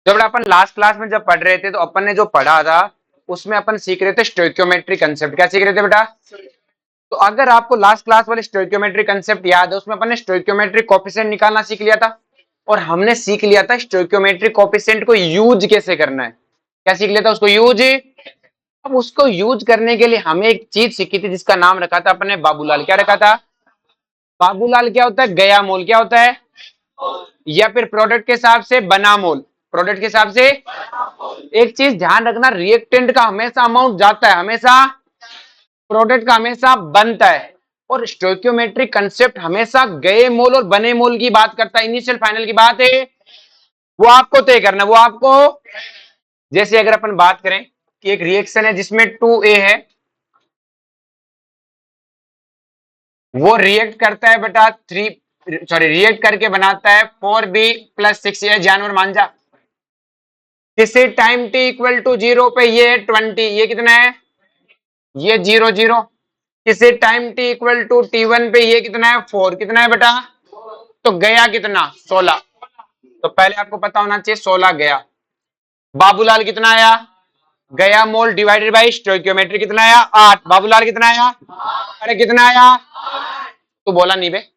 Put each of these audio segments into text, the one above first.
जब अपन last class में जब पढ़ रहे थे तो अपन ने जो पढ़ा था उसमें अपन सीख रहे थे स्टोइकियोमेट्री कंसेप्ट। क्या सीख रहे थे बेटा? तो अगर आपको लास्ट क्लास वाले स्टोइकियोमेट्री कंसेप्ट याद है, उसमें अपन ने स्टोइकियोमेट्री कोफिशिएंट निकालना सीख लिया था और हमने सीख लिया था स्टोइकियोमेट्री कोफिशिएंट को यूज कैसे करना है। क्या सीख लिया था? उसको यूज। अब उसको यूज करने के लिए हमें एक चीज सीखी थी जिसका नाम रखा था अपन ने बाबूलाल। क्या रखा था? बाबूलाल क्या होता है? गया मोल। क्या होता है? या फिर प्रोडक्ट के हिसाब से बना मोल। प्रोडक्ट के हिसाब से। एक चीज ध्यान रखना, रिएक्टेंट का हमेशा अमाउंट जाता है, हमेशा प्रोडक्ट का हमेशा बनता है। और स्टोइकियोमेट्रिक कंसेप्ट हमेशा गए मोल और बने मोल की बात करता है। इनिशियल फाइनल की बात है, वो आपको तय करना, वो आपको। जैसे अगर अपन बात करें कि एक रिएक्शन है जिसमें 2A है, वो रिएक्ट करता है बेटा रिएक्ट करके बनाता है 4B+6A। जानवर मान जा। किसी टाइम t इक्वल टू 0 पे ये है 20, ये कितना है? ये 0 0। किसी time t equal to T1 पे ये कितना है? 4। कितना है बेटा? तो गया कितना? 16। तो पहले आपको पता होना चाहिए 16 गया। बाबूलाल कितना आया? गया मोल डिवाइडेड बाई स्टोइकियोमेट्री कितना आया? 8। बाबूलाल कितना आया? अरे कितना आया? तू बोला नहीं बे।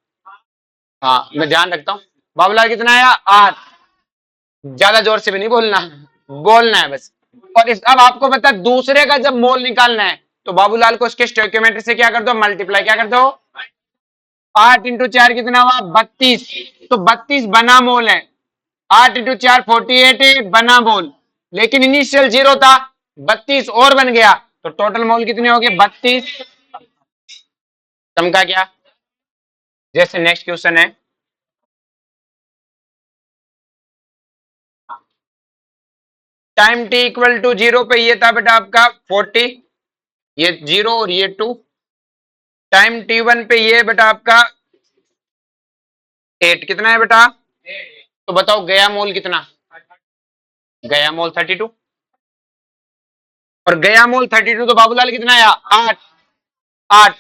हाँ मैं ध्यान रखता हूँ। बाबूलाल कितना आया? 8। ज्यादा जोर से भी नहीं बोलना, बोलना है बस। और अब आपको पता है दूसरे का जब मोल निकालना है तो बाबूलाल को उसके स्टोइकियोमेट्री से क्या कर दो? मल्टीप्लाई। क्या कर दो? 8 × 4 कितना हुआ? 32। तो 32 बना मोल है। 8 × 4 48 बना मोल। लेकिन इनिशियल 0 था, 32 और बन गया, तो टोटल मोल कितने हो गए? 32। चमका क्या? जैसे नेक्स्ट क्वेश्चन है, टाइम t इक्वल टू 0 पे ये था बेटा आपका 40, ये 0 और ये 2। टाइम t1 पे ये बेटा आपका 8। कितना है बेटा? तो बताओ गया मोल कितना? गया मोल 32। और गया मोल 32, तो बाबूलाल कितना आया? 8। 8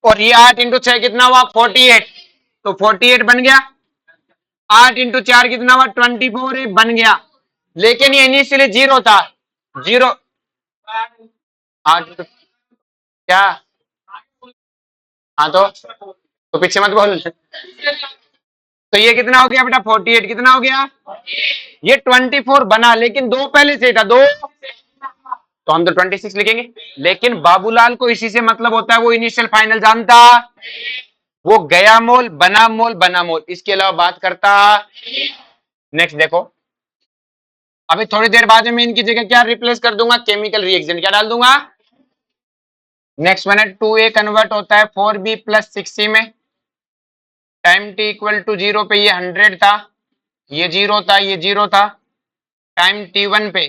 और ये 8 × 6 कितना हुआ? 48। तो 48 बन गया। 8 × 4 कितना हुआ? 24 बन गया। लेकिन ये इनिशियली 0 था। 0। 8 क्या? हाँ तो पीछे मत बोल। तो ये कितना हो गया बेटा? 48। कितना हो गया? ये 24 बना, लेकिन दो पहले से था, दो, तो हम तो 26 लिखेंगे। लेकिन बाबूलाल को इसी से मतलब होता है, वो इनिशियल फाइनल जानता, वो गया मोल बना मोल बना मोल, इसके अलावा बात करता। नेक्स्ट देखो, अभी थोड़ी देर बाद में मैं इनकी जगह क्या रिप्लेस कर दूंगा? Chemical reaction. क्या डाल दूंगा? नेक्स्ट वन है 2A कन्वर्ट होता है 4B+6C में। टाइम t इक्वल टू 0 पे ये 100 था, ये 0 था, ये 0 था। टाइम t1 पे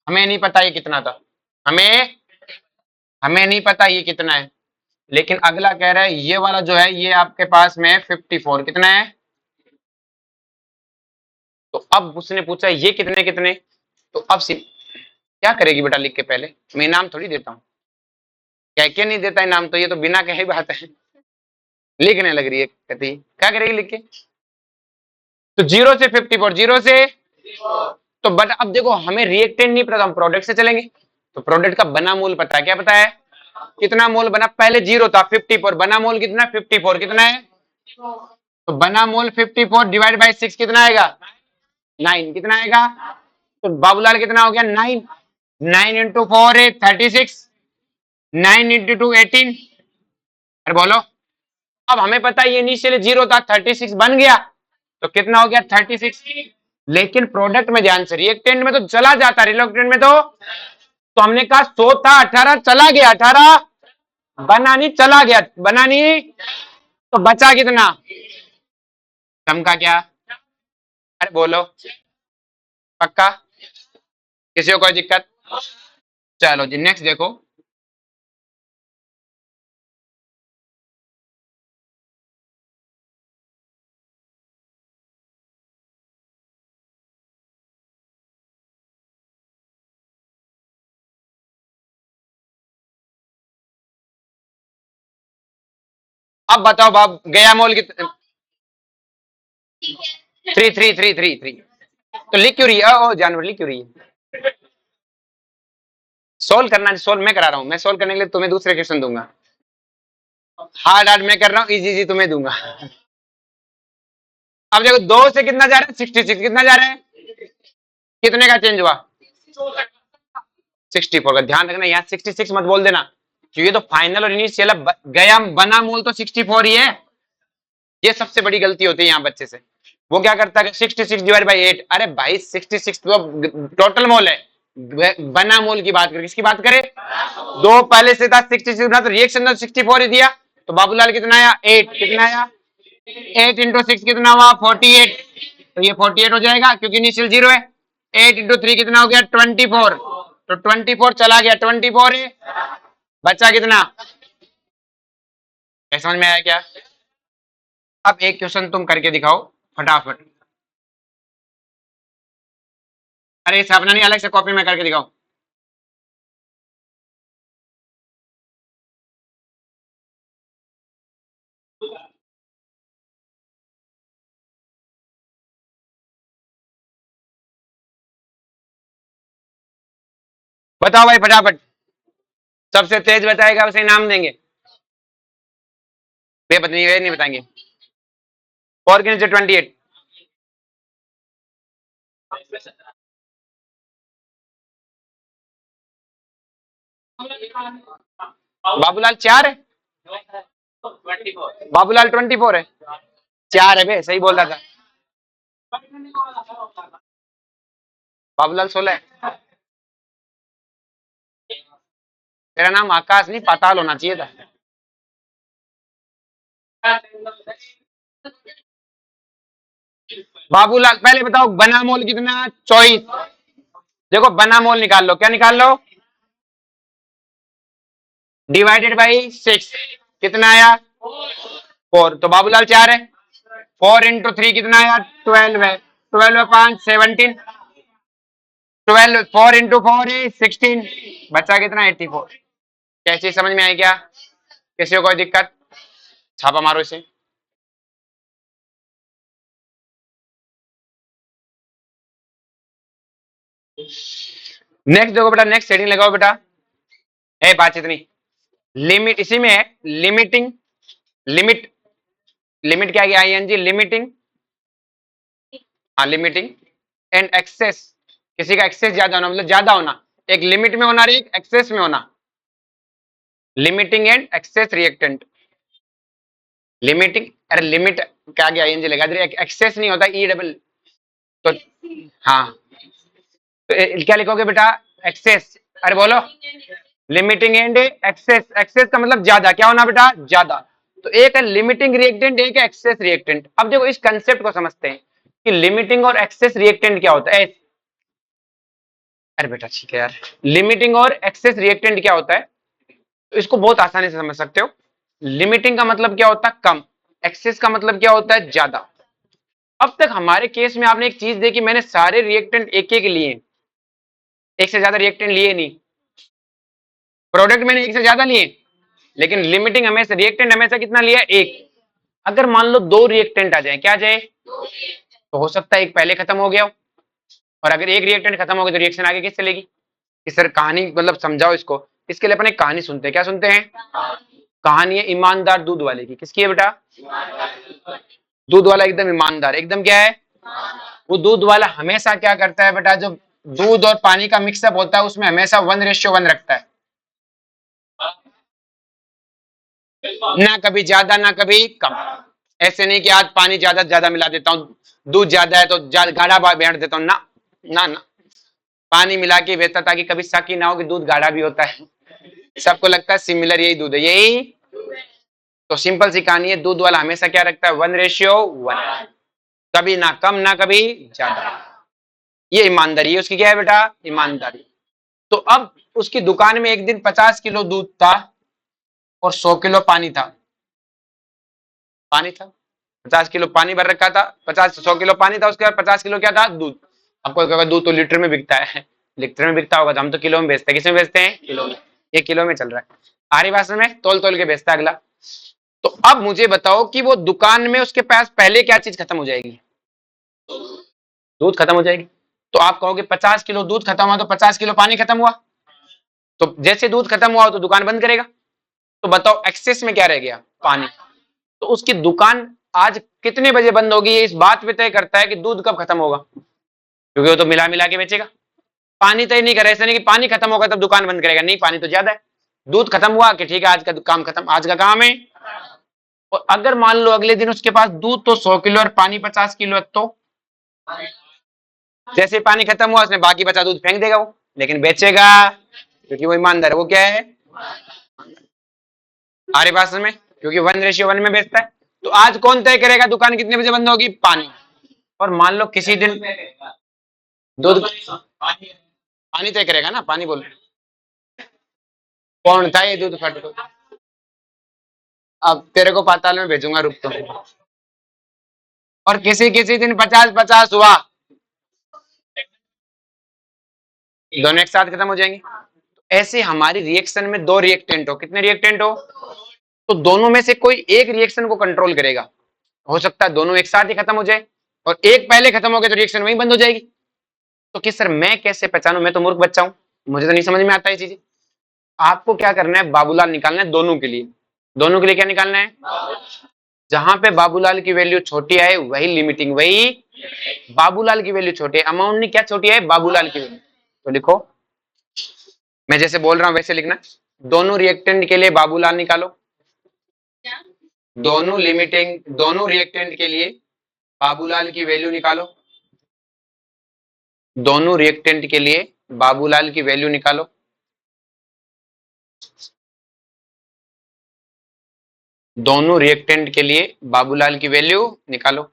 हमें नहीं पता ये कितना था, हमें हमें नहीं पता ये कितना है। लेकिन अगला कह रहा है ये वाला जो है ये आपके पास में 54। कितना है? तो अब उसने पूछा ये कितने कितने, तो अब क्या करेगी बेटा? लिख के पहले मैं नाम थोड़ी देता हूँ, कह के नहीं देता है नाम, तो ये तो बिना कहे बात है। लिखने लग रही है, कहती क्या करेगी लिख के? तो 0 से 54, 0 से, तो बट अब देखो हमें रिएक्टेंट नहीं पता, हम प्रोडक्ट से चलेंगे। तो प्रोडक्ट का बना मोल पता है। क्या पता है? कितना मोल बना? पहले 0 था, 54 बना मोल कितना? 54। कितना है? तो बना मोल 54 डिवाइड बाई 6 कितना आएगा? 9। कितना आएगा? तो बाबूलाल कितना हो गया? 9। 9 × 4 है 36, 9 × 2 18। अरे बोलो। अब हमें पता है ये इनिशियली 0 था, 36 बन गया, तो कितना हो गया? 36। लेकिन प्रोडक्ट में ध्यान से, रिएक्टेंट में तो चला जाता, रिएक्टेंट में तो हमने कहा 100 था, 18 चला गया, 18 बना नहीं, चला गया, बना नहीं, तो बचा कितना? चमका क्या? अरे बोलो। पक्का? किसी को कोई दिक्कत? चलो जी नेक्स्ट देखो, अब बताओ बाब गया मोल कितना? 3 3 3 3 3। तो लिख क्यों रही है? ओ जानवर लिख क्यों रही है? सोल्व करना, सोल्व मैं करा रहा हूं, मैं सोल्व करने के लिए तुम्हें दूसरे क्वेश्चन दूंगा। हार्ड हार्ड मैं कर रहा हूँ, इजी इजी तुम्हें दूंगा। अब देखो 2 से कितना जा रहा है? 66। कितना जा रहा है? कितने का चेंज हुआ? 64 का। ध्यान रखना यहाँ 66 मत बोल देना, क्योंकि तो फाइनल और इनिशियल गया बना मूल तो 64 ही है। ये सबसे बड़ी गलती होती है यहाँ बच्चे से। वो क्या करता है 66 डिवाइड बाई 8। अरे भाई 66 तो टोटल मोल है, बना मोल की बात करें, किसकी बात करें? दो पहले से था 66 तो रिएक्शन तो 64 ही दिया। तो बाबूलाल कितना आया? 8। कितना आया? 8 इंटू 6 कितना हुआ? 48। तो ये 48 हो जाएगा क्योंकि इनिशियल 0 है। 8 इंटू 3 कितना हो गया? 24। तो 24 चला गया, 24 है, बचा कितना? समझ में आया क्या? अब एक क्वेश्चन तुम करके दिखाओ फटाफट। अरे सपना नहीं, अलग से कॉपी में करके दिखाओ। बताओ भाई फटाफट, सबसे तेज बताएगा उसे इनाम देंगे। वे पत्नी वे नहीं बताएंगे। 4 के नीचे 28। बाबूलाल 4 है, बाबूलाल 24 है। 4 है बे, सही बोल रहा था। बाबूलाल 16 है। तेरा नाम आकाश नहीं पाताल होना चाहिए था। बाबूलाल पहले बताओ बना मोल कितना? 24। देखो बना मोल निकाल लो, क्या निकाल लो? डिवाइडेड बाई 6 कितना आया? 4। तो बाबूलाल 4 है। 4 इंटू 3 कितना आया? 12 है। 12 में 5 17। 12 4 इंटू 4 है 16। बचा कितना? 84। कैसी समझ में आई क्या? किसी को कोई दिक्कत? छापा मारो इसे। नेक्स्ट देखो बेटा, नेक्स्ट सेटिंग लगाओ बेटा। है बातचीत नहीं, लिमिट इसी में है। लिमिटिंग, लिमिट, लिमिट क्या? ING limiting. हाँ लिमिटिंग एंड एक्सेस। किसी का एक्सेस ज्यादा होना मतलब ज्यादा होना, एक लिमिट में होना, एक एक्सेस में होना। Limiting and excess reactant. Limiting, अरे लिमिट क्या गया आईएनजी लगा दे, एक्सेस नहीं होता ई डबल। तो हाँ, तो क्या लिखोगे बेटा? एक्सेस। अरे बोलो, लिमिटिंग एंड एक्सेस। एक्सेस का मतलब ज्यादा, क्या होना बेटा? ज्यादा। तो एक है लिमिटिंग रिएक्टेंट, एक है एक्सेस रिएक्टेंट। अब देखो इस कंसेप्ट को समझते हैं कि लिमिटिंग और एक्सेस रिएक्टेंट क्या होता है। अरे बेटा ठीक है यार, लिमिटिंग और एक्सेस रिएक्टेंट क्या होता है, तो इसको बहुत आसानी से समझ सकते हो। लिमिटिंग का मतलब क्या होता है? कम। एक्सेस का मतलब क्या होता है? ज्यादा। अब तक हमारे केस में आपने एक चीज देखी, मैंने सारे रिएक्टेंट एक एक लिए, एक से ज्यादा रिएक्टेंट लिए नहीं। प्रोडक्ट मैंने एक से ज्यादा लिए, लेकिन लिमिटिंग हमेशा, रिएक्टेंट हमेशा कितना लिया? एक। अगर मान लो दो रिएक्टेंट आ जाए, क्या आ जाए? तो हो सकता है एक पहले खत्म हो गया हो, और अगर एक रिएक्टेंट खत्म हो गया तो रिएक्शन आगे कैसे चलेगी? कि सर कहानी मतलब समझाओ इसको। इसके लिए अपन एक कहानी सुनते हैं, क्या सुनते हैं? कहानी है ईमानदार दूध वाले की। किसकी है बेटा? दूध वाला एकदम ईमानदार, एकदम क्या है? वो दूध वाला हमेशा क्या करता है बेटा, जो दूध और पानी का मिक्सअप होता है उसमें हमेशा 1:1 रखता है, ना कभी ज्यादा ना कभी कम। ऐसे नहीं कि आज पानी ज्यादा ज्यादा मिला देता हूँ, दूध ज्यादा है तो गाढ़ा बैठ देता हूँ, ना ना ना। पानी मिला के बेचता ताकि कभी शक ही ना हो कि दूध गाढ़ा भी होता है, सबको लगता है सिमिलर यही दूध है, यही। तो सिंपल सी कहानी है, दूध वाला हमेशा क्या रखता है? 1:1, कभी ना कम ना कभी ज्यादा। ये ईमानदारी है उसकी, क्या है बेटा? ईमानदारी। तो अब उसकी दुकान में एक दिन 50 किलो दूध था और 100 किलो पानी था। पानी था, 50 किलो पानी भर रखा था, 100 किलो पानी था, उसके बाद 50 किलो क्या था? दूध। आपको कहेगा दूध तो लीटर में बिकता है, लीटर में बिकता होगा तो हम तो किलो में बेचते हैं। किस में बेचते हैं? किलो में। ये किलो में चल रहा है, आरी भाषा में तोल तोल के बेचता है अगला। तो अब मुझे बताओ कि वो दुकान में उसके पास पहले क्या चीज खत्म हो जाएगी? दूध खत्म हो जाएगी। तो आप कहोगे 50 किलो दूध खत्म हुआ तो 50 किलो पानी खत्म हुआ, तो जैसे दूध खत्म हुआ तो दुकान बंद करेगा। तो बताओ एक्सेस में क्या रह गया, पानी। तो उसकी दुकान आज कितने बजे बंद होगी, इस बात पे तय करता है कि दूध कब खत्म होगा, क्योंकि वो तो मिला मिला के बेचेगा। पानी तय नहीं कर रहा, ऐसा नहीं कि पानी खत्म होगा तब दुकान बंद करेगा, नहीं, पानी तो ज्यादा है, दूध खत्म हुआ कि ठीक है आज का काम खत्म, आज का काम है। और अगर मान लो अगले दिन उसके पास दूध तो 100 किलो और पानी 50 किलो है, तो जैसे पानी खत्म हुआ उसने बाकी बचा दूध फेंक देगा वो, लेकिन बेचेगा क्योंकि वो ईमानदार है। वो क्या है, आरे बात समझ में, क्योंकि 1:1 में बेचता है। तो आज कौन तय करेगा दुकान कितने बजे बंद होगी, पानी। और मान लो किसी दिन दूध, पानी तय करेगा ना, पानी बोल, कौन था ये दूध फट को, अब तेरे को पाताल में भेजूंगा, रुक तो। और किसी किसी दिन 50-50 हुआ, दोनों एक साथ खत्म हो जाएंगे। ऐसे हमारी रिएक्शन में दो रिएक्टेंट हो, कितने रिएक्टेंट हो, तो दोनों में से कोई एक रिएक्शन को कंट्रोल करेगा। हो सकता है दोनों एक साथ ही खत्म हो जाए, और एक पहले खत्म हो गया तो रिएक्शन वहीं बंद हो जाएगी। तो कि सर मैं कैसे पहचानूं, मैं तो मूर्ख बच्चा हूं, मुझे तो नहीं समझ में आता ये चीजें। आपको क्या करना है, बाबूलाल निकालना है दोनों के लिए। दोनों के लिए क्या निकालना है, जहां पे बाबूलाल की वैल्यू छोटी है वही लिमिटिंग, वही बाबूलाल की वैल्यू छोटी है, अमाउंट नहीं, क्या छोटी है, बाबूलाल की वैल्यू। तो लिखो, मैं जैसे बोल रहा हूं वैसे लिखना। दोनों रिएक्टेंट के लिए बाबूलाल निकालो, दोनों रिएक्टेंट के लिए बाबूलाल की वैल्यू निकालो, दोनों रिएक्टेंट के लिए बाबूलाल की वैल्यू निकालो। दोनों रिएक्टेंट के लिए बाबूलाल की वैल्यू निकालो,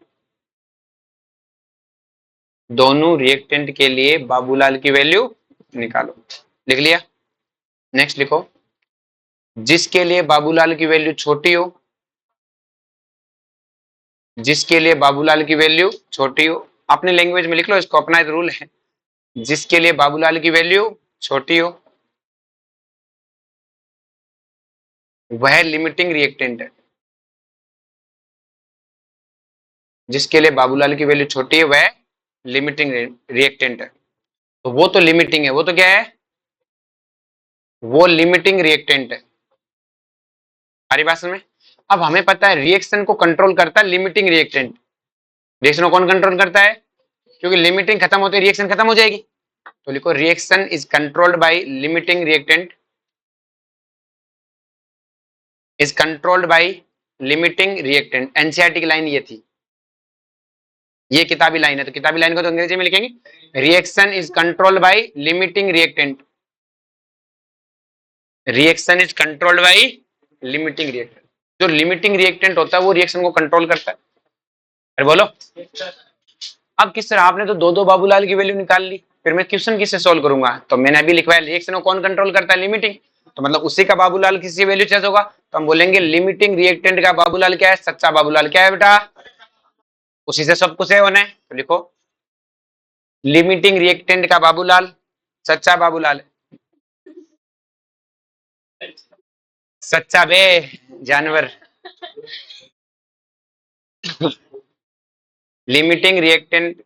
दोनों रिएक्टेंट के लिए बाबूलाल की वैल्यू निकालो। लिख लिया, नेक्स्ट लिखो, जिसके लिए बाबूलाल की वैल्यू छोटी हो, जिसके लिए बाबूलाल की वैल्यू छोटी हो, अपने लैंग्वेज में लिख लो इसको, अपना रूल है, जिसके लिए बाबूलाल की वैल्यू छोटी हो वह लिमिटिंग रिएक्टेंट है, जिसके लिए बाबूलाल की वैल्यू छोटी है वह लिमिटिंग रिएक्टेंट है। तो वो तो लिमिटिंग है, वो तो क्या है, वो लिमिटिंग रिएक्टेंट है। हमारी बात में अब हमें पता है रिएक्शन को कंट्रोल करता है लिमिटिंग रिएक्टेंट। रिएक्शन को कौन कंट्रोल करता है, क्योंकि लिमिटिंग खत्म होते रिएक्शन खत्म हो जाएगी। तो लिखो, reaction is controlled by limiting reactant, is controlled by limiting reactant. NCERT की लाइन ये थी, ये किताबी लाइन है, तो किताबी लाइन को तो अंग्रेजी में लिखेंगे, reaction is controlled by limiting reactant, reaction is controlled by limiting reactant. जो लिमिटिंग रिएक्टेंट होता है वो रिएक्शन को कंट्रोल करता है। अरे बोलो, अब किस तरह, आपने तो दो दो बाबूलाल की वैल्यू निकाल ली, फिर मैं क्वेश्चन किससे सोल्व करूंगा, तो मैंने अभी लिखवाया रिएक्शन को कौन कंट्रोल करता है, लिमिटिंग। तो मतलब उसी का बाबूलाल किसी वैल्यू चेंज होगा, तो हम बोलेंगे लिमिटिंग रिएक्टेंट का बाबूलाल क्या है, सच्चा बाबूलाल क्या है बेटा, उसी से सब कुछ है होना है। तो लिखो, लिमिटिंग रिएक्टेंट का बाबूलाल सच्चा बाबूलाल है, सच्चा बे जानवर। लिमिटिंग रिएक्टेंट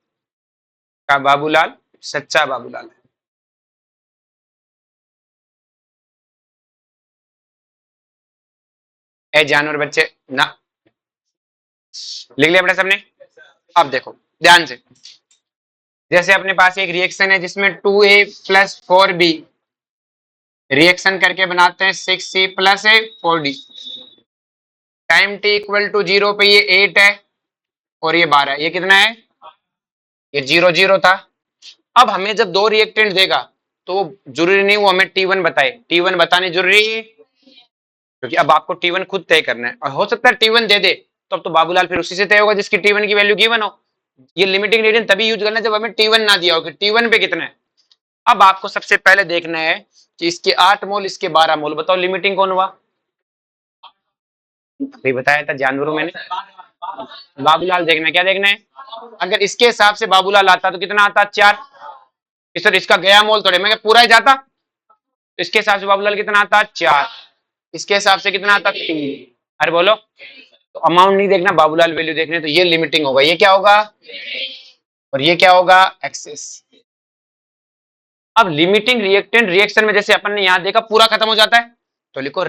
का बाबूलाल सच्चा बाबूलाल है। ए जानवर बच्चे ना, लिख लिया बेटा सबने। अब देखो ध्यान से, जैसे अपने पास एक रिएक्शन है जिसमें 2a + 4b रिएक्शन करके बनाते हैं 6c + 4d, टाइम t = 0 पे ये 8 है और ये 12, ये कितना है, ये 0 0 था। अब हमें जब दो रिएक्टेंट देगा तो जरूरी नहीं वो हमें T1 बताए, T1 बताने जरूरी है, क्योंकि अब आपको T1 खुद तय करना है, और हो सकता है T1 दे दे तो अब तो बाबूलाल फिर उसी से तय होगा जिसकी T1 की वैल्यू गिवन हो। ये लिमिटिंग रिएक्टेंट तभी यूज करना जब हमें T1 ना दिया हो कि T1 पे कितना है। अब आपको सबसे पहले देखना है कि इसके 8 मोल इसके 12 मोल, बताओ लिमिटिंग कौन हुआ, अभी बताया था जानवरों मैंने, बाबूलाल देखना है, क्या देखना है, अगर इसके हिसाब से बाबूलाल आता तो कितना आता, 4, सर इसका गया मोल थोड़े मैं पूरा ही जाता, तो इसके हिसाब से बाबूलाल कितना आता, 4, इसके हिसाब से कितना आता, 3। अरे बोलो, तो अमाउंट नहीं देखना, बाबूलाल वैल्यू देखने, तो ये लिमिटिंग होगा, ये क्या होगा और ये क्या होगा, एक्सेस। अब लिमिटिंग रिएक्टेंट रिएक्शन में जैसे अपन ने यहां देखा पूरा खत्म हो जाता है, तो लिखो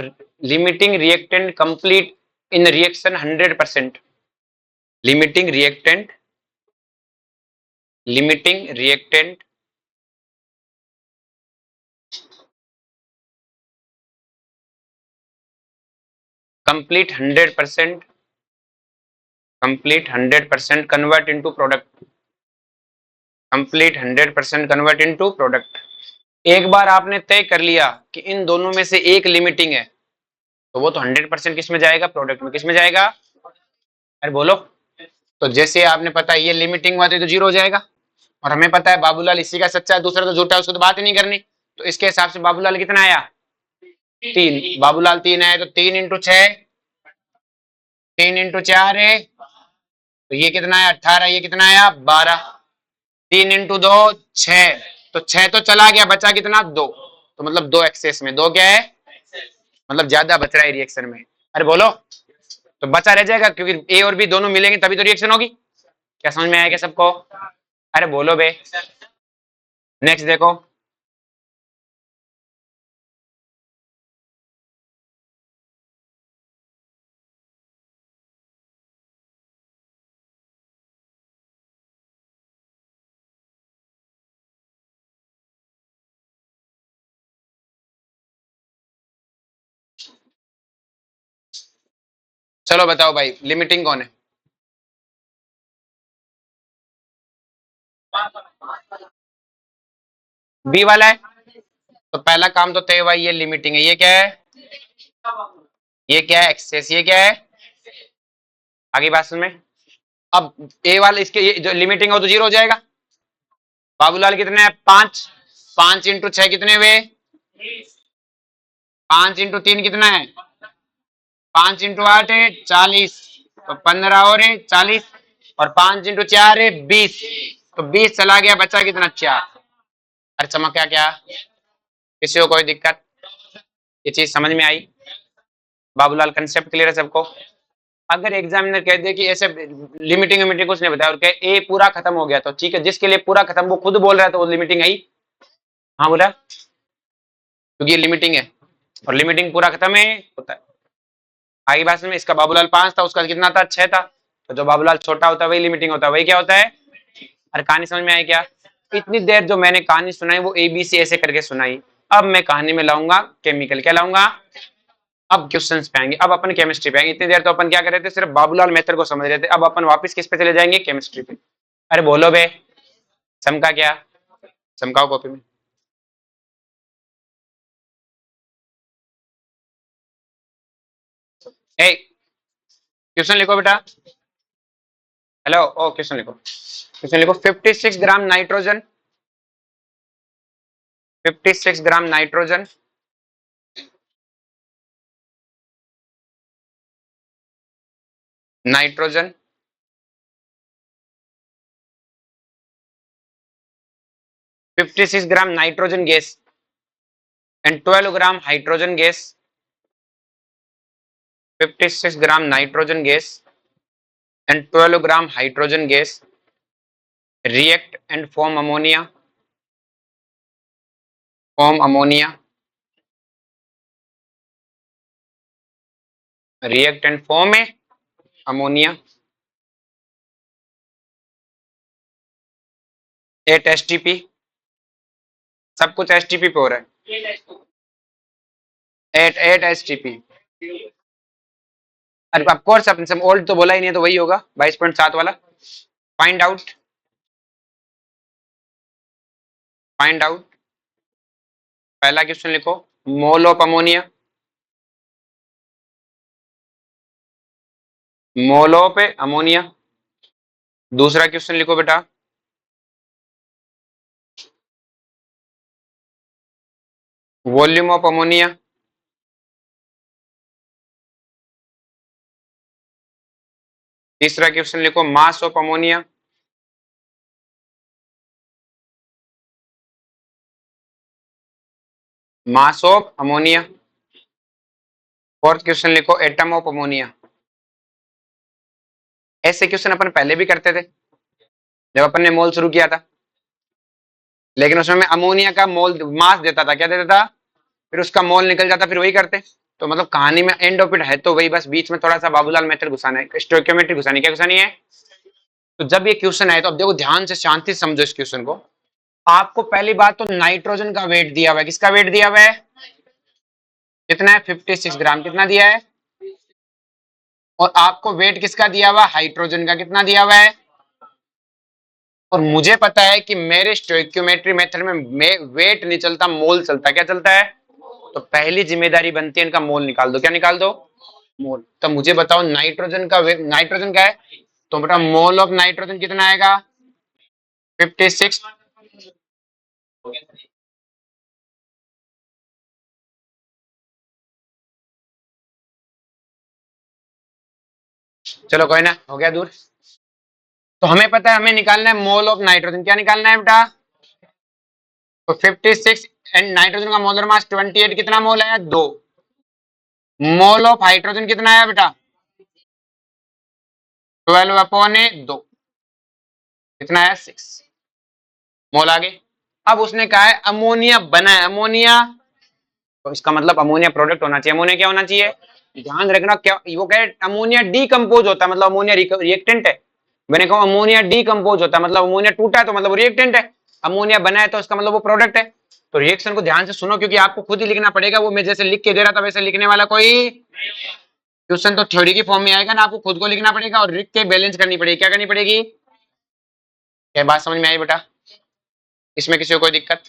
limiting reactant complete in reaction 100%। Limiting reactant, limiting reactant complete 100%, complete 100% convert into product, complete 100% convert into product. एक बार आपने तय कर लिया कि इन दोनों में से एक लिमिटिंग है, तो वो तो 100% किस में जाएगा, प्रोडक्ट में। किस में जाएगा, अरे बोलो। तो जैसे आपने पता है ये लिमिटिंग हुआ तो जीरो हो जाएगा, और हमें पता है बाबूलाल इसी का सच्चा है, दूसरा तो झूठा है, उसको तो बात ही नहीं करनी। तो इसके हिसाब से बाबूलाल कितना आया, 3। बाबूलाल 3 आया, तो 3 इंटू 6, 3 इंटू 4 है, तो ये कितना है 18, ये कितना आया 12। 3 इंटू 2 6, तो 6 तो चला गया, बचा कितना 2। तो मतलब 2 एक्सेस में, 2 क्या है, मतलब ज्यादा बच रहा है रिएक्शन में। अरे बोलो, तो बचा रह जाएगा, क्योंकि ए और बी दोनों मिलेंगे तभी तो रिएक्शन होगी। क्या समझ में आया क्या सबको, अरे बोलो बे। नेक्स्ट देखो, चलो बताओ भाई लिमिटिंग कौन है। बी वाला है, तो पहला काम तो तय हुआ, ये लिमिटिंग है। ये क्या है, ये क्या है एक्सेस, ये क्या है, आगे बात सुन में। अब ए वाला इसके ये जो लिमिटिंग है वो तो जीरो हो जाएगा। बाबूलाल कितने हैं 5, 5 इंटू 6 कितने हुए, 5 इंटू 3 कितना है, 5 इंटू 8 है 40, तो 15 और है 40, और 5 इंटू 4 है 20, तो 20 चला गया, बचा कितना 4। अरे चमक क्या, किसी को कोई दिक्कत, ये चीज समझ में आई। बाबूलाल कंसेप्ट क्लियर है सबको। अगर एग्जामिनर कह दे कि ऐसे लिमिटिंग लिमिटिंग कुछ नहीं बताया और कहे ए पूरा खत्म हो गया, तो ठीक है, जिसके लिए पूरा खत्म वो खुद बोल रहा है तो वो लिमिटिंग है ही। हाँ बोला, क्योंकि ये लिमिटिंग है और लिमिटिंग पूरा खत्म है होता है। आगे बात में, इसका बाबूलाल 5 था, उसका कितना था 6 था, तो जो बाबूलाल छोटा होता है वही लिमिटिंग होता है, वही क्या होता है। अरे कहानी समझ में आई क्या, इतनी देर जो मैंने कहानी सुनाई वो ABC ऐसे करके सुनाई, अब मैं कहानी में लाऊंगा केमिकल, क्या लाऊंगा, अब क्वेश्चंस पे आएंगे, अब अपन केमिस्ट्री पे आएंगे। इतनी देर तो अपन क्या कर रहे थे, सिर्फ बाबूलाल मेथड को समझ रहे थे, अब अपन वापस किस पे चले जाएंगे, केमिस्ट्री पे। अरे बोलो बे, चमका क्या, चमकाओ कॉपी में। ए क्वेश्चन लिखो बेटा, हेलो, ओ क्वेश्चन लिखो, क्वेश्चन लिखो। 56 gram nitrogen, 56 gram nitrogen, nitrogen 56 gram nitrogen gas and 12 gram hydrogen gas, 56 gram nitrogen gas and 12 gram hydrogen gas react and form ammonia, form ammonia, react and form ammonia at STP, सब कुछ STP पे हो रहा है, eight STP। अरे of course अपन सब old तो बोला ही नहीं है, तो वही होगा 22.7 वाला। फाइंड आउट, फाइंड आउट, पहला क्वेश्चन लिखो, mole of ammonia, mole of ammonia. दूसरा क्वेश्चन लिखो बेटा, वॉल्यूम ऑफ अमोनिया। तीसरा क्वेश्चन लिखो, mass of ammonia. Mass of ammonia. Fourth question लिखो, एटम ऑफ अमोनिया। ऐसे क्वेश्चन अपन पहले भी करते थे जब अपन ने मोल शुरू किया था। लेकिन उसमें मैं अमोनिया का मोल मास देता था, क्या देता था, फिर उसका मोल निकल जाता, फिर वही करते। तो मतलब कहानी में एंड ऑफ इट है तो वही, बस बीच में थोड़ा सा बाबूलाल मेथड घुसाना है, स्टोइकियोमेट्री घुसानी, क्या घुसानी है। तो जब ये क्वेश्चन आए तो अब देखो ध्यान से शांति से समझो इस क्वेश्चन को। आपको पहली बात तो नाइट्रोजन का वेट दिया हुआ है, किसका वेट दिया हुआ है, कितना है 56 ग्राम, कितना दिया है। और आपको वेट किसका दिया हुआ है, हाइड्रोजन का, कितना दिया हुआ है। और मुझे पता है कि मेरे स्टोइकियोमेट्री मेथड में वेट नहीं चलता, मोल चलता है, क्या चलता है। तो पहली जिम्मेदारी बनती है इनका मोल निकाल दो, क्या निकाल दो, मोल। तो मुझे बताओ नाइट्रोजन का नाइट्रोजन क्या है, तो बेटा मोल ऑफ नाइट्रोजन कितना आएगा 56। चलो कोई ना, हो गया दूर। तो हमें पता है हमें निकालना है मोल ऑफ नाइट्रोजन, क्या निकालना है बेटा, तो 56 एंड नाइट्रोजन का मोलर मास 28, कितना मोल है, 2। मोल ऑफ हाइड्रोजन कितना है बेटा, 12/2, कितना है 6 मोल आगे। अब उसने कहा है अमोनिया बना है, अमोनिया, तो इसका मतलब अमोनिया प्रोडक्ट होना चाहिए, अमोनिया क्या होना चाहिए, ध्यान रखना क्या वो कहे, अमोनिया डीकंपोज होता है मतलब अमोनिया रिएक्टेंट है। मैंने कहा अमोनिया डीकंपोज होता है मतलब अमोनिया टूटा है तो मतलब वो रिएक्टेंट है, अमोनिया बना है तो इसका मतलब वो प्रोडक्ट है। तो रिएक्शन को ध्यान से सुनो क्योंकि आपको खुद ही लिखना पड़ेगा, वो मैं जैसे लिख के दे रहा था वैसे लिखने वाला कोई क्वेश्चन तो थ्योरी की फॉर्म में आएगा ना, आपको खुद को लिखना पड़ेगा और लिख के बैलेंस करनी पड़ेगी, क्या करनी पड़ेगी। क्या बात समझ में आई बेटा, इसमें किसी को कोई दिक्कत,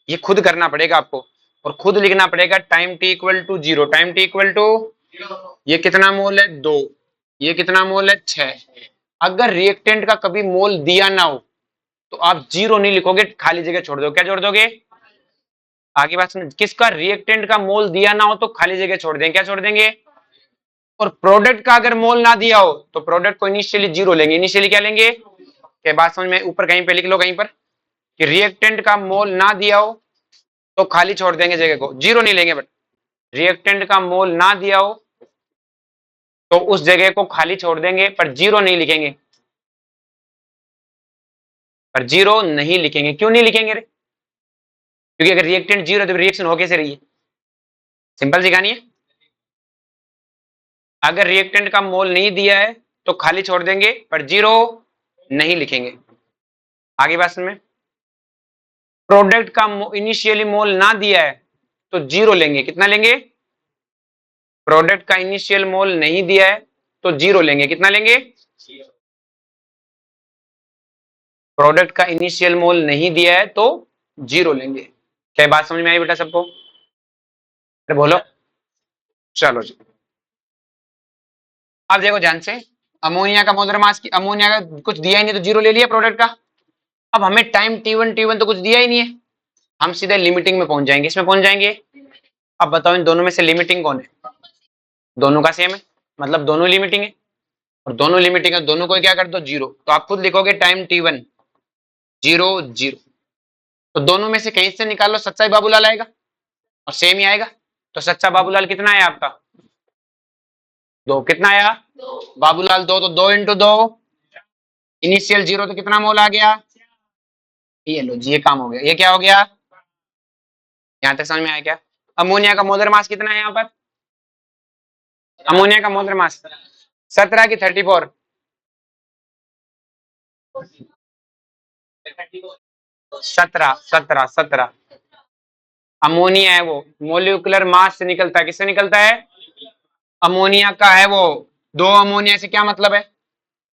ये खुद करना पड़ेगा आपको और खुद लिखना पड़ेगा। Time T equal to 0, time T equal to, ये कितना मोल है 2, ये कितना मोल है 6। अगर रिएक्टेंट का कभी मोल दिया ना हो तो आप 0 नहीं लिखोगे, खाली जगह छोड़ दो, क्या छोड़ दोगे, आगे बात सुन, किसका रिएक्टेंट का मोल दिया ना हो तो खाली जगह छोड़ देंगे, क्या छोड़ देंगे। और प्रोडक्ट का अगर मोल ना दिया हो तो प्रोडक्ट को इनिशियली 0 लेंगे, इनिशियली क्या लेंगे, क्या बात समझ में, ऊपर कहीं पे लिख लो कहीं पर कि रिएक्टेंट का मोल ना दिया हो तो खाली छोड़ देंगे जगह को, 0 नहीं लेंगे, बट रिएक्टेंट का मोल ना दिया हो तो उस जगह को खाली छोड़ देंगे पर 0 नहीं लिखेंगे, पर 0 नहीं लिखेंगे, क्यों नहीं लिखेंगे रे, क्योंकि अगर रिएक्टेंट 0 तो रिएक्शन हो कैसे रही है, सिंपल सी कहानी है। अगर रिएक्टेंट का मोल नहीं दिया है तो खाली छोड़ देंगे पर 0 नहीं लिखेंगे, आगे बात में। प्रोडक्ट का इनिशियली मोल ना दिया है तो 0 लेंगे, कितना लेंगे, प्रोडक्ट का इनिशियल मोल नहीं दिया है तो 0 लेंगे, कितना लेंगे, प्रोडक्ट का इनिशियल मोल नहीं दिया है तो 0 लेंगे। क्या बात समझ में आई बेटा सबको, अरे बोलो, चलो जी। अब देखो ध्यान से, अमोनिया का मोलर मास की, अमोनिया का कुछ दिया ही नहीं तो 0 ले लिया प्रोडक्ट का। अब हमें टाइम T1 तो कुछ दिया ही नहीं है, हम सीधे लिमिटिंग में पहुंच जाएंगे, इसमें पहुंच जाएंगे। अब बताओ इन दोनों में से लिमिटिंग कौन है, दोनों का सेम है मतलब दोनों लिमिटिंग है, और दोनों लिमिटिंग है, दोनों को क्या कर दो 0, तो आप खुद लिखोगे टाइम T1 0 0। तो दोनों में से कहीं से निकाल लो, सच्चा ही बाबूलाल आएगा और सेम ही आएगा। तो सच्चा बाबूलाल कितना है आपका, 2, कितना आया, बाबूलाल 2, तो 2 इंटू 2, इनिशियल 0 तो कितना मोल आ गया, ये लो जी, ये काम हो गया, ये क्या हो गया, यहां तक समझ में आया क्या। अमोनिया का मोलर मास कितना है यहाँ पर, अमोनिया का मोलर मास 17 की 34, 17 अमोनिया है वो, मोलिकुलर मास से निकलता है, किससे निकलता है, अमोनिया का है वो। 2 अमोनिया से क्या मतलब है,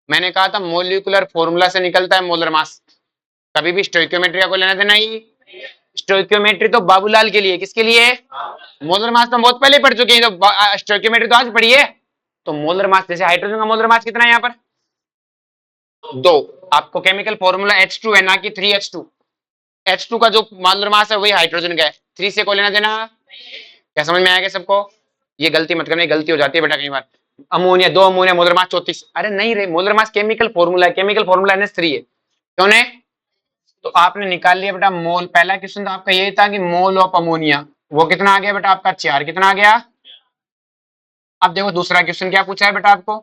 मैंने कहा था मोलिकुलर फॉर्मूला से निकलता है मोलर मास, कभी भी स्टोइकियोमेट्री को लेना देना ही। स्टोइकियोमेट्री तो बाबूलाल के लिए, किसके लिए, मोलर मास तो हम बहुत पहले पढ़ चुके हैं, तो स्टोइकियोमेट्री तो आज पढ़ी है। तो मोलर मास, जैसे हाइड्रोजन का मोलर मास कितना है यहाँ पर 2, आपको केमिकल फॉर्मूला H2 है ना कि 3H2, H2 का जो मोलर मास है वही हाइड्रोजन का है, 3 से को लेना देना, क्या समझ में आएगा सबको। ये गलती मत करना, गलती हो जाती है बेटा कई बार, अमोनिया 2 अमोनिया मोलर मास 34, अरे नहीं रे, मोलर मास केमिकल फॉर्मूला है, केमिकल फॉर्मूला NH3 है, क्यों ने। तो आपने निकाल लिया बेटा मोल, पहला क्वेश्चन तो आपका यही था कि मोल ऑफ अमोनिया, वो कितना आ गया बेटा आपका 4, कितना आ गया। अब देखो दूसरा क्वेश्चन क्या पूछा है बेटा आपको,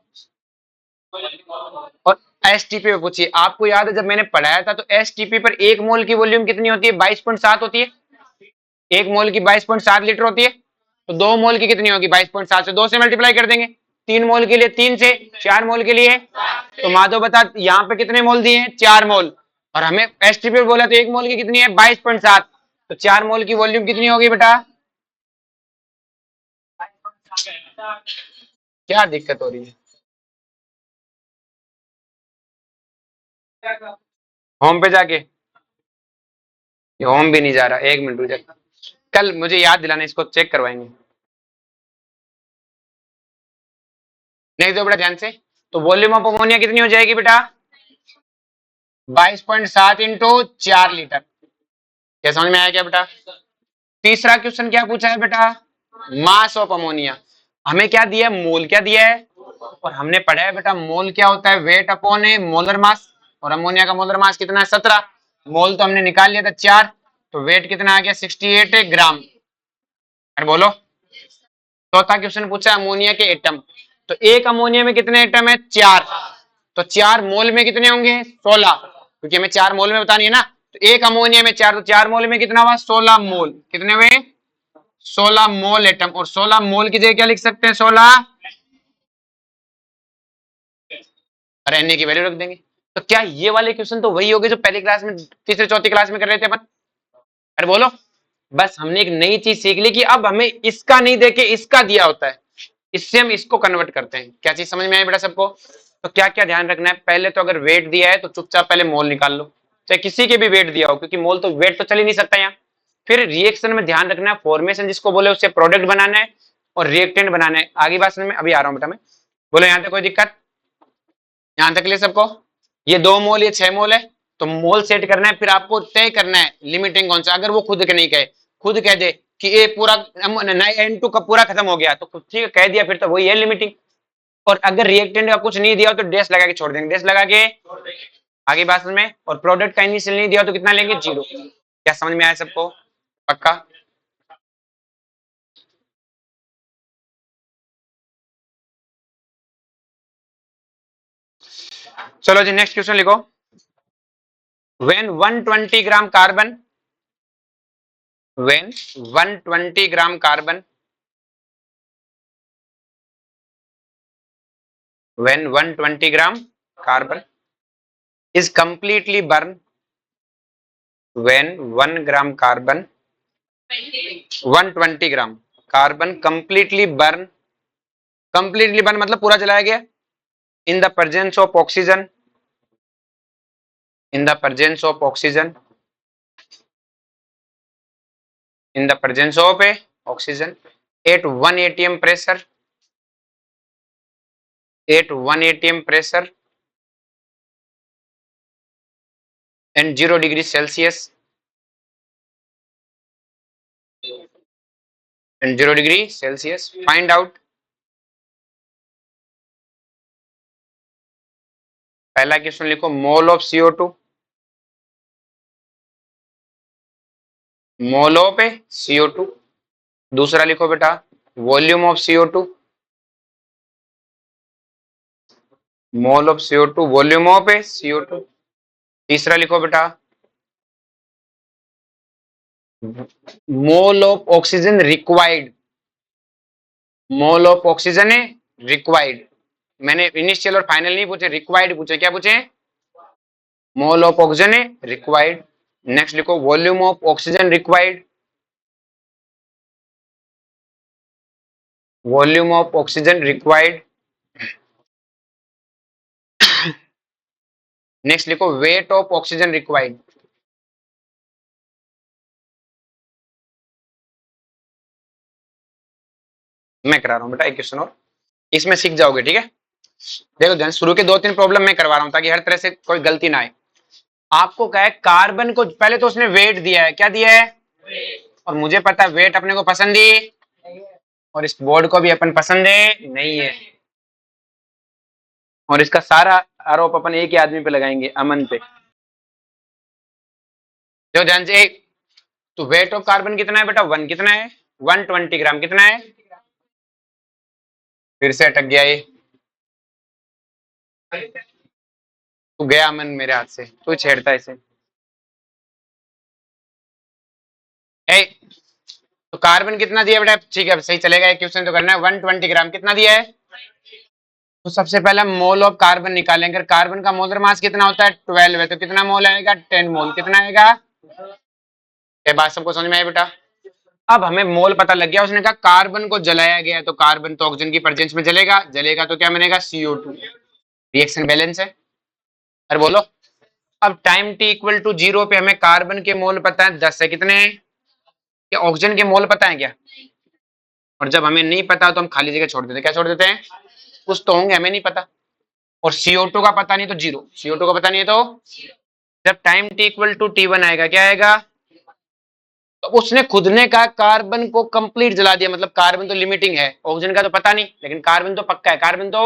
और एसटीपी पे पूछिए। आपको याद है जब मैंने पढ़ाया था तो एसटीपी पर 1 मोल की वॉल्यूम कितनी होती है? 22.7 होती है। 1 मोल की 22.7 लीटर होती है। तो 2 मोल की कितनी होगी? 22.7 से 2 से मल्टीप्लाई कर देंगे। 3 मोल के लिए 3 से, 4 मोल के लिए। तो माधव बता यहाँ पे कितने मोल दिए हैं? 4 मोल। और हमें एसटीपी बोला तो 1 मोल की कितनी है? 22.7। तो 4 मोल की वॉल्यूम कितनी होगी बेटा? क्या दिक्कत हो रही है? होम पे जाके, ये होम भी नहीं जा रहा, 1 मिनट रुक जा। कल मुझे याद दिलाना, इसको चेक करवाएंगे। नहीं तो बेटा ध्यान से, तो वॉल्यूम ऑफ अमोनिया कितनी हो जाएगी बेटा? 22.7 इंटू 4 लीटर। क्या समझ में आया क्या बेटा? तीसरा क्वेश्चन क्या पूछा है बेटा? Mass of ammonia. हमें क्या दिया है? मोल क्या दिया है? और हमने पढ़ा है बेटा मोल क्या होता है? वेट अपॉन ए मोलर मास। और अमोनिया का मोलर मास कितना है? 17। मोल तो हमने निकाल लिया था 4। तो वेट कितना आ गया? 68 ग्राम। अरे बोलो। चौथा क्वेश्चन पूछा अमोनिया के एटम। तो एक अमोनिया में कितने एटम है? 4। तो 4 मोल में कितने होंगे? 16, क्योंकि हमें 4 मोल में बतानी है ना। तो एक अमोनिया में 4, तो 4 मोल में कितना हुआ? 16 मोल। कितने हुए? 16 मोल एटम। और 16 मोल की जगह क्या लिख सकते हैं? 16 रहने की वैल्यू रख देंगे। तो क्या ये वाले क्वेश्चन तो वही हो गए जो पहली क्लास में, तीसरी चौथी क्लास में कर रहे थे अपन? अरे बोलो। बस हमने एक नई चीज सीख ली कि अब हमें इसका नहीं देके इसका दिया होता है, इससे हम इसको कन्वर्ट करते हैं। क्या चीज समझ में आई बेटा सबको? तो क्या क्या ध्यान रखना है? पहले तो अगर वेट दिया है तो चुपचाप पहले मोल निकाल लो, चाहे किसी के भी वेट दिया हो, क्योंकि मोल तो वेट तो चल ही नहीं सकता यहाँ। फिर रिएक्शन में ध्यान रखना है, फॉर्मेशन जिसको बोले उससे प्रोडक्ट बनाना है और रिएक्टेंट बनाना है। आगे बात समझ में? अभी आ रहा हूँ बेटा मैं। बोलो यहाँ तक कोई दिक्कत? यहाँ तक ले सबको? ये 2 मोल, ये 6 मोल है। तो मोल सेट करना है, फिर आपको तय करना है लिमिटिंग कौन सा। अगर वो खुद के नहीं कहे, खुद कह दे कि ये पूरा N2 का पूरा खत्म हो गया, तो ठीक है कह दिया, फिर तो वही है लिमिटिंग। और अगर रिएक्टेंट का कुछ नहीं दिया हो तो डैश लगा के छोड़ देंगे, डैश लगा के। आगे बात समझ में? और प्रोडक्ट का इनिशियल नहीं दिया हो तो कितना लेंगे? 0। क्या समझ में आया सबको? पक्का? चलो जी नेक्स्ट क्वेश्चन लिखो। When 120 gram carbon, when 120 gram carbon, when 120 gram carbon is completely burned, when 1 gram carbon, 120 gram carbon completely burn, completely burn मतलब पूरा जलाया गया, in the presence of oxygen, in the presence of oxygen, in the presence of a oxygen at 1 atm pressure, at 1 atm pressure and 0 degrees Celsius, and 0 degree Celsius, find out। पहला question लिखो mole of CO2, mole of CO2। दूसरा लिखो बेटा volume of CO2, mole of CO2, volume of CO2। तीसरा लिखो बेटा mole of oxygen required, mole of oxygen है required. मैंने इनिशियल और फाइनल नहीं पूछे, रिक्वायर्ड पूछे। क्या पूछे? मोल ऑफ ऑक्सीजन है रिक्वायर्ड। नेक्स्ट लिखो volume of oxygen required, volume of oxygen required. Next लिखो वेट ऑफ ऑक्सीजन रिक्वायर्ड। मैं करा रहा हूं बेटा एक क्वेश्चन और, इसमें सीख जाओगे ठीक है। देखो ध्यान, शुरू के 2-3 प्रॉब्लम मैं करवा रहा हूं ताकि हर तरह से कोई गलती ना आए। आपको क्या है, कार्बन को पहले तो उसने वेट दिया है। क्या दिया है? और मुझे पता है वेट अपने को पसंद ही, और इस बोर्ड को भी अपन पसंद है नहीं है। और इसका सारा आरोप अपन एक ही आदमी पे लगाएंगे, अमन पे। जो ध्यान से, तो वेट ऑफ कार्बन कितना है बेटा? 1 कितना है? 120 ग्राम कितना है? फिर से अटक गया ये। तू गया मन मेरे हाथ से, तू छेड़ता है इसे। ए, तो कार्बन कितना दिया बेटा? ठीक है सही चलेगा, एक क्वेश्चन तो करना है। 120 ग्राम कितना दिया है? तो सबसे पहले मोल ऑफ कार्बन निकालेंगे। कार्बन का मोलर मास कितना होता है? 12 है, तो कितना मोल आएगा? 10 मोल। कितना आएगा? ये बात सबको समझ में आई बेटा? अब हमें मोल पता लग गया। उसने कहा कार्बन को जलाया गया है, तो कार्बन तो ऑक्सीजन की प्रेजेंस में जलेगा, जलेगा तो क्या बनेगा? CO2। रिएक्शन बैलेंस है। अरे बोलो। अब टाइम t इक्वल टू 0 पे हमें कार्बन के मोल पता है 10 है, कितने हैं? क्या ऑक्सीजन के मोल पता है क्या? और जब हमें नहीं पता तो हम खाली जगह छोड़ देते, क्या छोड़ देते हैं? कुछ तो होंगे, हमें नहीं पता। और CO2 का पता नहीं तो 0, CO2 का पता नहीं है तो जब time t equal to T1 आएगा, क्या आएगा? तो उसने खुद ने कहा कार्बन को कंप्लीट जला दिया, मतलब कार्बन तो लिमिटिंग है, ऑक्सीजन का तो पता नहीं, लेकिन कार्बन तो पक्का है, कार्बन तो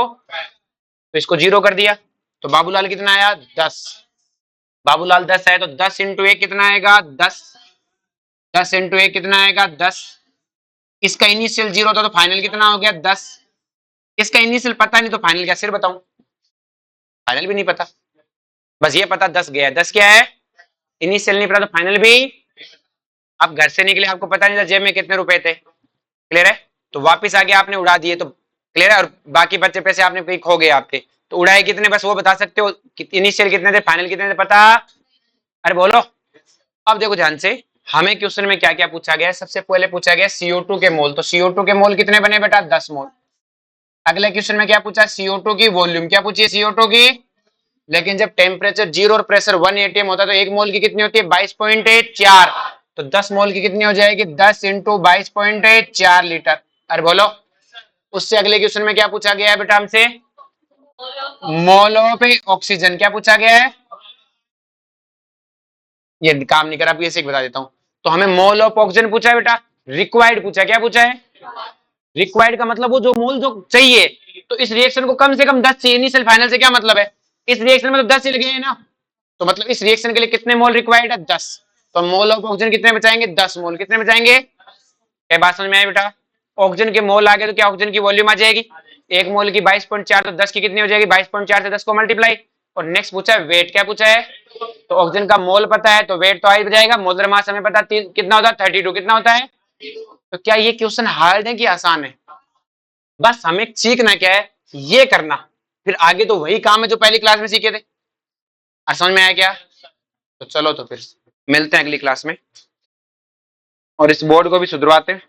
इसको 0 कर दिया। तो बाबूलाल कितना आया? 10। बाबूलाल 10 आया, तो 10 इंटू 1 कितना आएगा? 10। 10 इंटू 1 कितना आएगा? 10। इसका इनिशियल 0 था तो फाइनल कितना हो गया? 10। इसका इनिशियल पता नहीं तो फाइनल क्या सिर बताऊं? फाइनल भी नहीं पता, बस ये पता 10 गया है। 10 क्या है? इनिशियल नहीं पता तो फाइनल भी। आप घर से निकले, आपको पता नहीं था जेब में कितने रुपए थे, क्लियर है? तो वापिस आके आपने उड़ा दिए, तो क्लियर है? और बाकी बचे पैसे आपने कहीं खो गए आपके, तो उड़ाए कितने बस वो बता सकते हो? इनिशियल कितने थे, फाइनल कितने थे, पता? अरे बोलो। अब देखो ध्यान से, हमें क्वेश्चन में क्या क्या पूछा गया है। सबसे पहले पूछा गया CO2 के मोल, तो CO2 के मोल कितने बने बेटा? 10 मोल। अगले क्वेश्चन में क्या पूछा? CO2 की वॉल्यूम, क्या पूछी? CO2 की। लेकिन जब टेम्परेचर 0 और प्रेशर 1 atm होता है तो एक मोल की कितनी होती है? 22.4। तो 10 मोल की कितनी हो जाएगी? 10 इंटू 22.4 लीटर। अरे बोलो। उससे अगले क्वेश्चन में क्या पूछा गया है बेटा हमसे? मोल ऑफ ऑक्सीजन, क्या पूछा गया है? ये काम नहीं करा, ऐसे बता देता हूं। तो हमें मोल ऑफ ऑक्सीजन पूछा है बेटा, रिक्वायर्ड पूछा, क्या पूछा है? रिक्वायर्ड का मतलब वो जो मोल जो चाहिए, तो इस रिएक्शन को कम से कम 10 चाहिए। इनिशियल फाइनल से क्या मतलब है? इस रिएक्शन में तो 10 ही लगे हैं ना, तो मतलब इस रिएक्शन के लिए कितने मोल रिक्वायर्ड है? 10। तो मोल ऑफ ऑक्सीजन कितने बचाएंगे? 10 मोल। कितने बचाएंगे? क्या बात समझ में आई बेटा? ऑक्सीजन के मोल आ गए तो क्या ऑक्सीजन की वॉल्यूम आ जाएगी? एक मोल की 22.4, तो 10 की कितनी हो जाएगी? 22.4 से 10 को मल्टीप्लाई। और नेक्स्ट पूछा है वेट, क्या पूछा है? तो ऑक्सीजन का मोल पता है तो वेट तो आ ही जाएगा। मोलर मास हमें पता कितना होता है? 32। कितना होता है? तो क्या ये क्वेश्चन हार्ड है कि आसान है? बस हमें सीखना क्या है, ये करना, फिर आगे तो वही काम है जो पहली क्लास में सीखे थे। और समझ में आया क्या? तो चलो तो फिर मिलते हैं अगली क्लास में, और इस बोर्ड को भी सुधरवाते हैं।